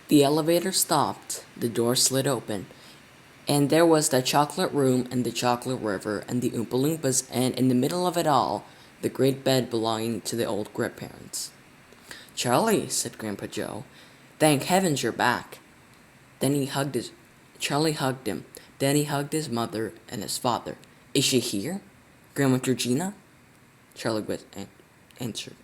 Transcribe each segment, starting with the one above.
The elevator stopped, the door slid open, and there was the chocolate room and the chocolate river and the Oompa Loompas, and in the middle of it all, the great bed belonging to the old grandparents. "Charlie," said Grandpa Joe, "thank heavens you're back." Then he hugged his Charlie hugged him. Then he hugged his mother and his father. "Is she here? Grandma Georgina?" Charlie answered.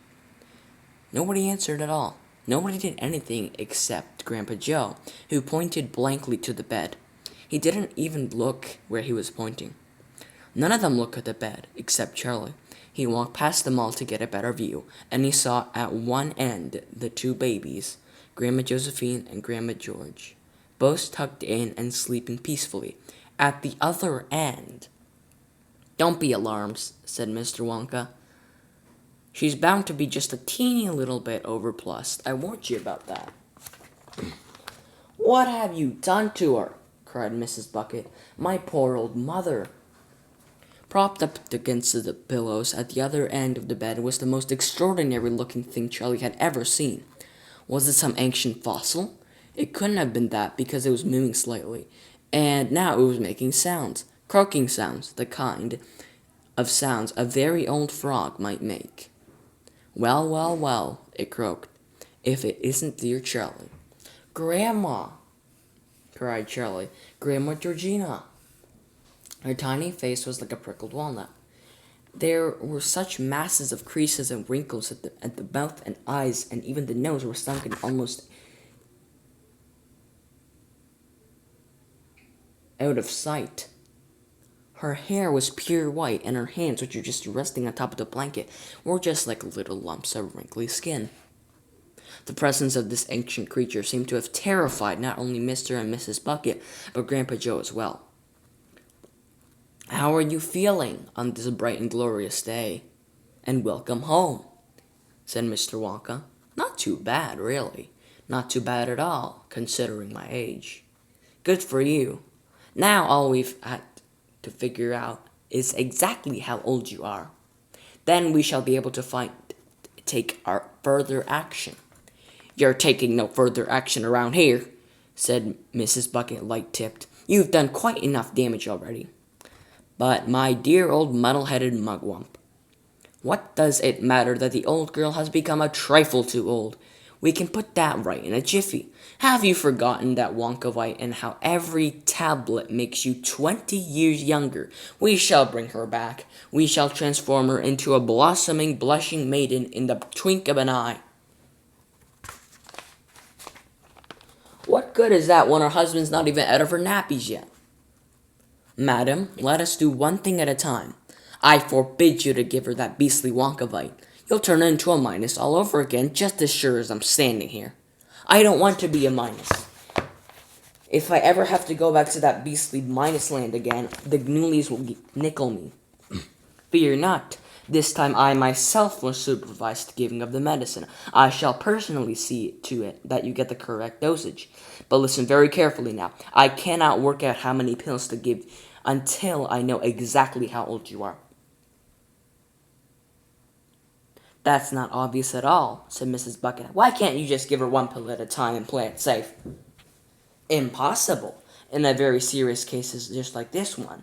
Nobody answered at all. Nobody did anything except Grandpa Joe, who pointed blankly to the bed. He didn't even look where he was pointing. None of them looked at the bed, except Charlie. He walked past them all to get a better view, and he saw at one end the two babies, Grandma Josephine and Grandma George, both tucked in and sleeping peacefully. At the other end, "Don't be alarmed," said Mr. Wonka. "She's bound to be just a teeny little bit overplus. I warned you about that." "What have you done to her?" cried Mrs. Bucket. "My poor old mother." Propped up against the pillows at the other end of the bed was the most extraordinary looking thing Charlie had ever seen. Was it some ancient fossil? It couldn't have been that because it was moving slightly, and now it was making sounds, croaking sounds, the kind of sounds a very old frog might make. "Well, well, well," it croaked, "if it isn't dear Charlie." "Grandma!" cried Charlie. "Grandma Georgina!" Her tiny face was like a prickled walnut. There were such masses of creases and wrinkles at the mouth and eyes, and even the nose were sunken almost out of sight. Her hair was pure white, and her hands, which were just resting on top of the blanket, were just like little lumps of wrinkly skin. The presence of this ancient creature seemed to have terrified not only Mr. and Mrs. Bucket, but Grandpa Joe as well. "How are you feeling on this bright and glorious day? And welcome home," said Mr. Wonka. "Not too bad, really. Not too bad at all, considering my age." "Good for you. Now all we've had to figure out is exactly how old you are. Then we shall be able to take our further action." "You're taking no further action around here," said Mrs. Bucket, light-tipped. "You've done quite enough damage already." "But, my dear old muddle-headed mugwump, what does it matter that the old girl has become a trifle too old? We can put that right in a jiffy. Have you forgotten that Wonkavite and how every tablet makes you 20 years younger? We shall bring her back. We shall transform her into a blossoming, blushing maiden in the twink of an eye." "What good is that when her husband's not even out of her nappies yet?" "Madam, let us do one thing at a time. I forbid you to give her that beastly Wonkavite. You'll turn her into a Midas all over again, just as sure as I'm standing here." "I don't want to be a Midas. If I ever have to go back to that beastly Midas land again, the Gnoolies will nickel me." "Fear not. This time I myself will supervise the giving of the medicine. I shall personally see to it that you get the correct dosage. But listen very carefully now. I cannot work out how many pills to give until I know exactly how old you are." "That's not obvious at all," said Mrs. Bucket. "Why can't you just give her one pill at a time and play it safe?" "Impossible. In a very serious cases just like this one.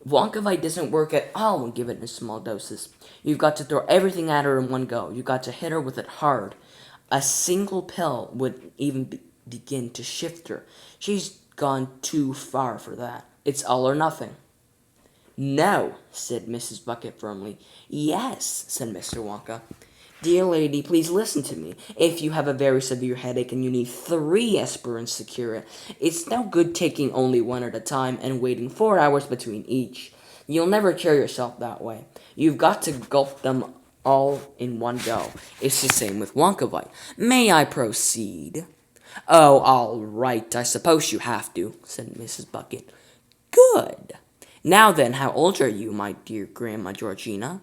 Wonkavite doesn't work at all when given in small doses. You've got to throw everything at her in one go. You've got to hit her with it hard. A single pill would even begin to shift her. She's gone too far for that. It's all or nothing." "No," said Mrs. Bucket firmly. "Yes," said Mr. Wonka. "Dear lady, please listen to me. If you have a very severe headache and you need 3 aspirins to cure it, it's no good taking only one at a time and waiting 4 hours between each. You'll never cure yourself that way. You've got to gulp them all in one go. It's the same with Wonkavite. May I proceed?" "Oh, all right, I suppose you have to," said Mrs. Bucket. "Good. Now then, how old are you, my dear Grandma Georgina?"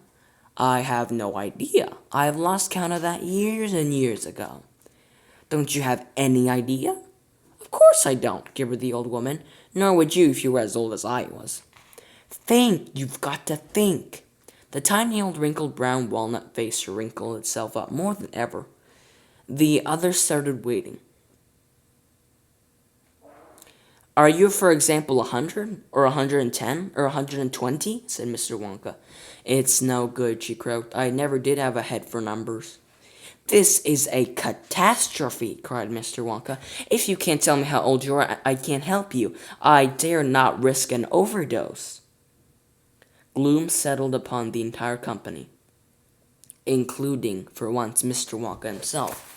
"I have no idea. I have lost count of that years and years ago." "Don't you have any idea?" "Of course I don't," gibbered the old woman. "Nor would you if you were as old as I was." "Think. You've got to think." The tiny old wrinkled brown walnut face wrinkled itself up more than ever. The others started waiting. Are you, for example, 100 or 110 or 120? Said Mr. Wonka. It's no good, she croaked. I never did have a head for numbers. This is a catastrophe, cried Mr. Wonka. If you can't tell me how old you are, I can't help you. I dare not risk an overdose. Gloom settled upon the entire company, including, for once, Mr. Wonka himself.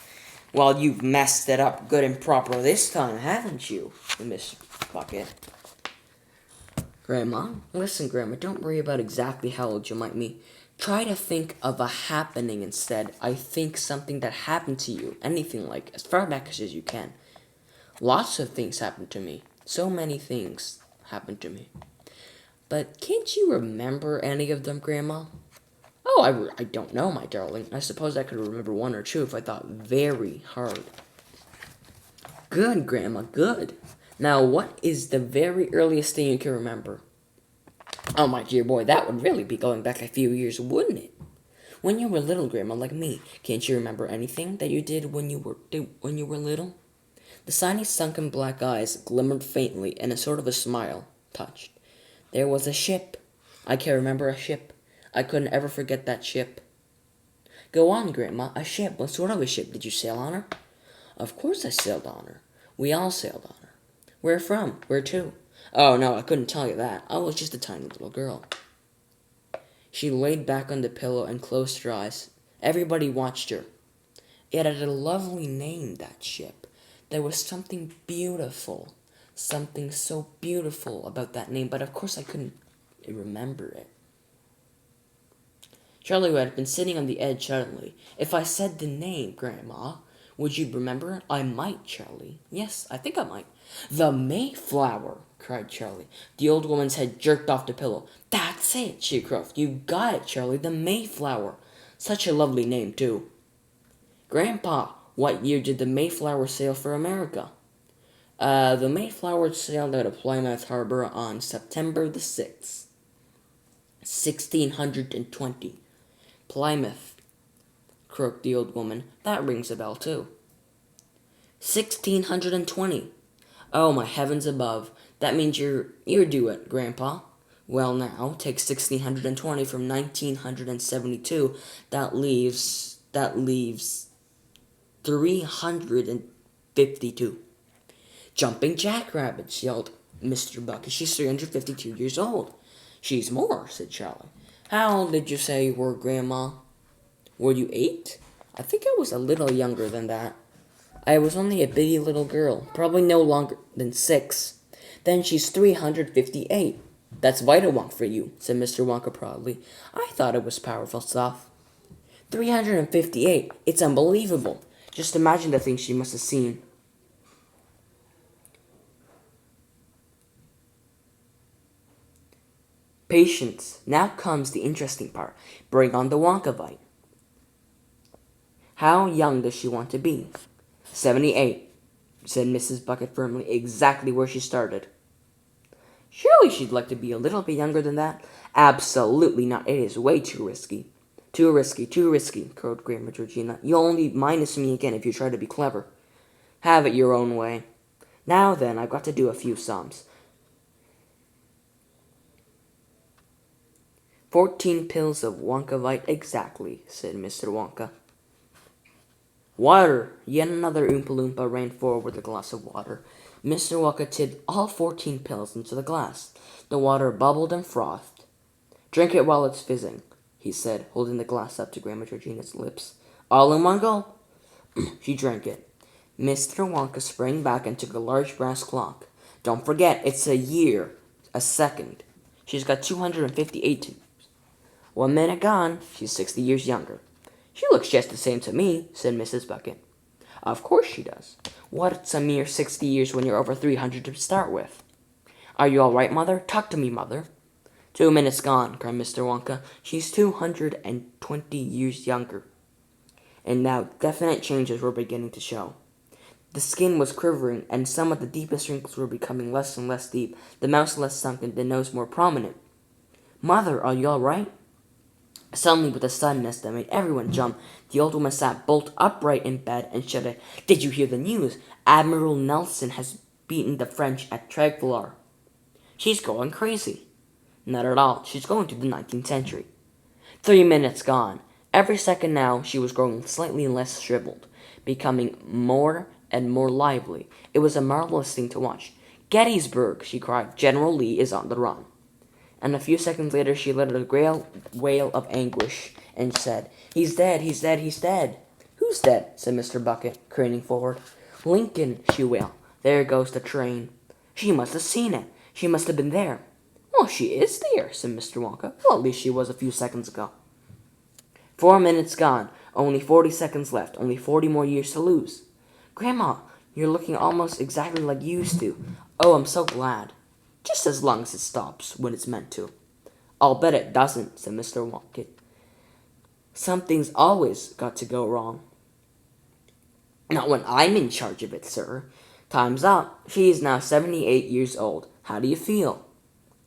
Well, you've messed it up good and proper this time, haven't you, Miss Bucket? Grandma, listen, Grandma, don't worry about exactly how old you might be. Try to think of a happening instead. I think something that happened to you, anything like, as far back as you can. Lots of things happened to me. So many things happened to me. But can't you remember any of them, Grandma? Oh, I don't know, my darling. I suppose I could remember one or two if I thought very hard. Good, Grandma, good. Now, what is the very earliest thing you can remember? Oh, my dear boy, that would really be going back a few years, wouldn't it? When you were little, Grandma, like me, can't you remember anything that you did when you were little? The tiny sunken black eyes glimmered faintly, and a sort of a smile touched. There was a ship. I can remember a ship. I couldn't ever forget that ship. Go on, Grandma. A ship. What sort of a ship? Did you sail on her? Of course I sailed on her. We all sailed on her. Where from? Where to? Oh, no, I couldn't tell you that. I was just a tiny little girl. She laid back on the pillow and closed her eyes. Everybody watched her. It had a lovely name, that ship. There was something beautiful. Something so beautiful about that name, but of course I couldn't remember it. Charlie had been sitting on the edge suddenly. If I said the name, Grandma, would you remember it? I might, Charlie. Yes, I think I might. The Mayflower, cried Charlie. The old woman's head jerked off the pillow. That's it, she croaked. You got it, Charlie, the Mayflower. Such a lovely name, too. Grandpa, what year did the Mayflower sail for America? The Mayflower sailed out of Plymouth Harbor on September the 6th, 1620. Plymouth, croaked the old woman. That rings a bell, too. 1620. Oh, my heavens above. That means you're due it, Grandpa. Well, now, take 1620 from 1972. That leaves 352. Jumping jackrabbits, yelled Mr. Bucket. She's 352 years old. She's more, said Charlie. How old did you say you were, Grandma? Were you 8? I think I was a little younger than that. I was only a bitty little girl, probably no longer than 6. Then she's 358. That's Vitawonk for you, said Mr. Wonka proudly. I thought it was powerful stuff. 358. It's unbelievable. Just imagine the things she must have seen. Patience. Now comes the interesting part. Bring on the Wonkavite. How young does she want to be? 78, said Mrs. Bucket firmly, exactly where she started. Surely she'd like to be a little bit younger than that? Absolutely not. It is way too risky. Too risky, too risky, crowed Grandma Georgina. You'll only minus me again if you try to be clever. Have it your own way. Now then, I've got to do a few sums. 14 pills of Wonkavite exactly, said Mr. Wonka. Water! Yet another Oompa Loompa ran forward with a glass of water. Mr. Wonka tipped all 14 pills into the glass. The water bubbled and frothed. Drink it while it's fizzing, he said, holding the glass up to Grandma Georgina's lips. All in one go. She drank it. Mr. Wonka sprang back and took a large brass clock. Don't forget, it's a year, a second. She's got 258 tubes. 1 minute gone, she's 60 years younger. She looks just the same to me, said Mrs. Bucket. Of course she does. What's a mere 60 years when you're over 300 to start with? Are you all right, Mother? Talk to me, Mother. 2 minutes gone, cried Mr. Wonka. She's 220 years younger. And now definite changes were beginning to show. The skin was quivering, and some of the deepest wrinkles were becoming less and less deep, the mouth less sunken, the nose more prominent. Mother, are you all right? Suddenly, with a suddenness that made everyone jump, the old woman sat bolt upright in bed and shouted, Did you hear the news? Admiral Nelson has beating the French at Trafalgar. She's going crazy. Not at all. She's going to the 19th century. 3 minutes gone. Every second now, she was growing slightly less shriveled, becoming more and more lively. It was a marvelous thing to watch. Gettysburg, she cried. General Lee is on the run. And a few seconds later, she let out a wail of anguish and said, "He's dead, he's dead, he's dead." "Who's dead?" said Mr. Bucket, craning forward. "Lincoln," she wailed. "There goes the train." "She must have seen it. She must have been there." "Well, she is there," said Mr. Wonka. "Well, at least she was a few seconds ago." 4 minutes gone. Only 40 seconds left. Only 40 more years to lose. "Grandma, you're looking almost exactly like you used to." "Oh, I'm so glad." "Just as long as it stops when it's meant to." "I'll bet it doesn't," said Mr. Wonka. "Something's always got to go wrong." "Not when I'm in charge of it, sir." "Time's up. She is now 78 years old. How do you feel?"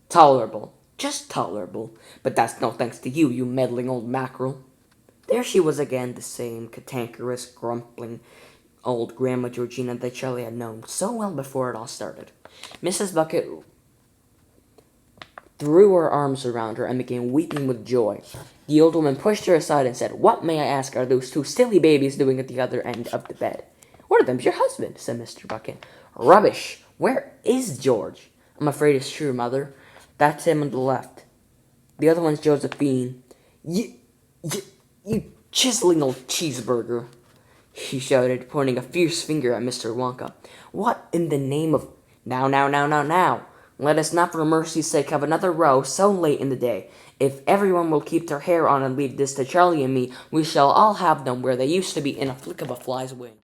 "Tolerable. Just tolerable. But that's no thanks to you, you meddling old mackerel." There she was again, the same cantankerous, grumbling old Grandma Georgina that Charlie had known so well before it all started. Mrs. Bucket threw her arms around her and began weeping with joy. The old woman pushed her aside and said, "What, may I ask, are those two silly babies doing at the other end of the bed?" "One of them's your husband," said Mr. Bucket. "Rubbish! Where is George?" "I'm afraid it's true, Mother. That's him on the left. The other one's Josephine." You chiseling old cheeseburger," she shouted, pointing a fierce finger at Mr. Wonka. "What in the name of—" Now. Let us not for mercy's sake have another row so late in the day. If everyone will keep their hair on and leave this to Charlie and me, we shall all have them where they used to be in a flick of a fly's wing."